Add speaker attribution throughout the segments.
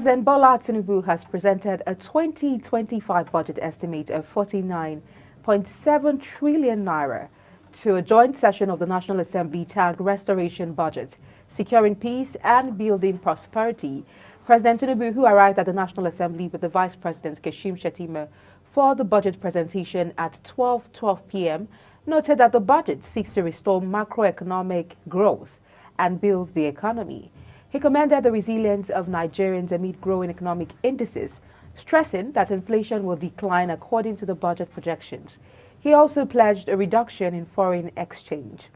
Speaker 1: President Bola Tinubu has presented a 2025 budget estimate of 49.7 trillion naira to a joint session of the National Assembly tagged Restoration Budget, Securing Peace and Building Prosperity. President Tinubu, who arrived at the National Assembly with the Vice President Kashim Shettima for the budget presentation at 12:12 p.m., noted that the budget seeks to restore macroeconomic growth and build the economy. He commended the resilience of Nigerians amid growing economic indices, stressing that inflation will decline according to the budget projections. He also pledged a reduction in foreign exchange.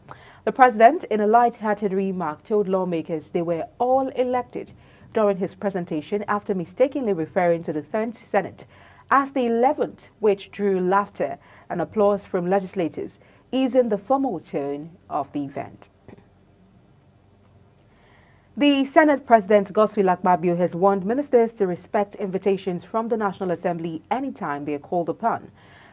Speaker 1: The president, in a light-hearted remark, told lawmakers they were all elected during his presentation after mistakenly referring to the 10th Senate as the 11th, which drew laughter and applause from legislators, easing the formal tone of the event. The Senate President Godswill Akpabio has warned ministers to respect invitations from the National Assembly anytime they are called upon.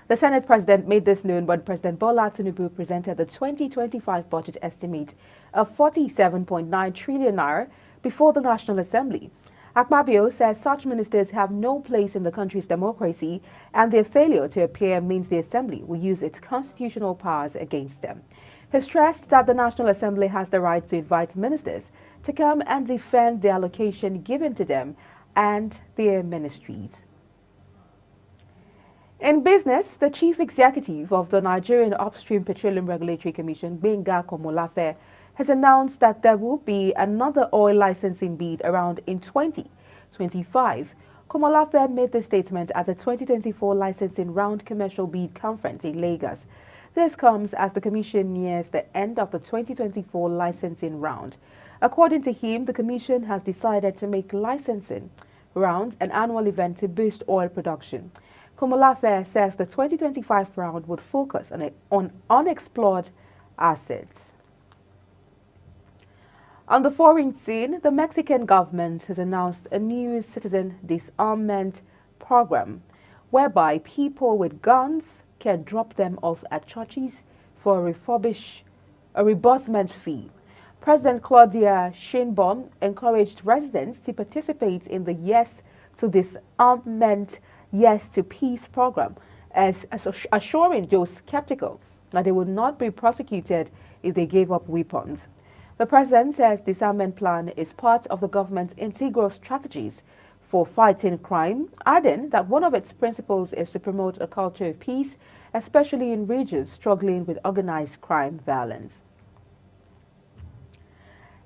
Speaker 1: The Senate President made this known when President Bola Tinubu presented the 2025 budget estimate of 47.9 trillion naira before the National Assembly. Akpabio says such ministers have no place in the country's democracy, and their failure to appear means the Assembly will use its constitutional powers against them. He stressed that the National Assembly has the right to invite ministers to come and defend the allocation given to them and their ministries. In business, the chief executive of the Nigerian Upstream Petroleum Regulatory Commission, Gbenga Komolafe, has announced that there will be another oil licensing bid around in 2025. Komolafe made the statement at the 2024 licensing round commercial bid conference in Lagos. This comes as the Commission nears the end of the 2024 licensing round. According to him, the Commission has decided to make licensing round an annual event to boost oil production. Komolafe says the 2025 round would focus on unexplored assets. On the foreign scene, the Mexican government has announced a new citizen disarmament program whereby people with guns can drop them off at churches for a reimbursement fee. President Claudia Sheinbaum encouraged residents to participate in the Yes to Disarmament, Yes to Peace program, as assuring those skeptical that they would not be prosecuted if they gave up weapons. The president says the disarmament plan is part of the government's integral strategies for fighting crime, adding that one of its principles is to promote a culture of peace, especially in regions struggling with organized crime violence.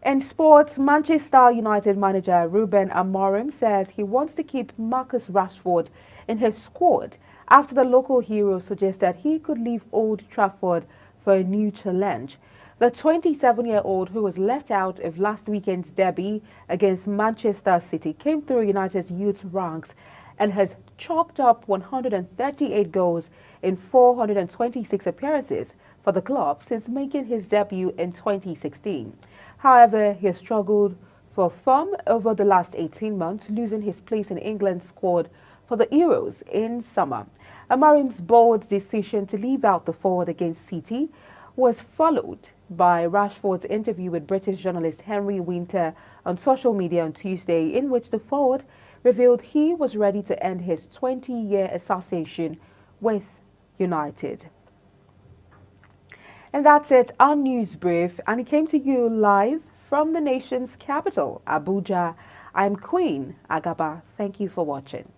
Speaker 1: In sports, Manchester United manager Ruben Amorim says he wants to keep Marcus Rashford in his squad after the local hero suggested he could leave Old Trafford for a new challenge. The 27-year-old, who was left out of last weekend's derby against Manchester City, came through United's youth ranks and has chalked up 138 goals in 426 appearances for the club since making his debut in 2016. However, he has struggled for form over the last 18 months, losing his place in England's squad for the Euros in summer. Amorim's bold decision to leave out the forward against City was followed by Rashford's interview with British journalist Henry Winter on social media on Tuesday, in which the forward revealed he was ready to end his 20-year association with United. And that's it, our news brief, and it came to you live from the nation's capital, Abuja. I'm Queen Agaba. Thank you for watching.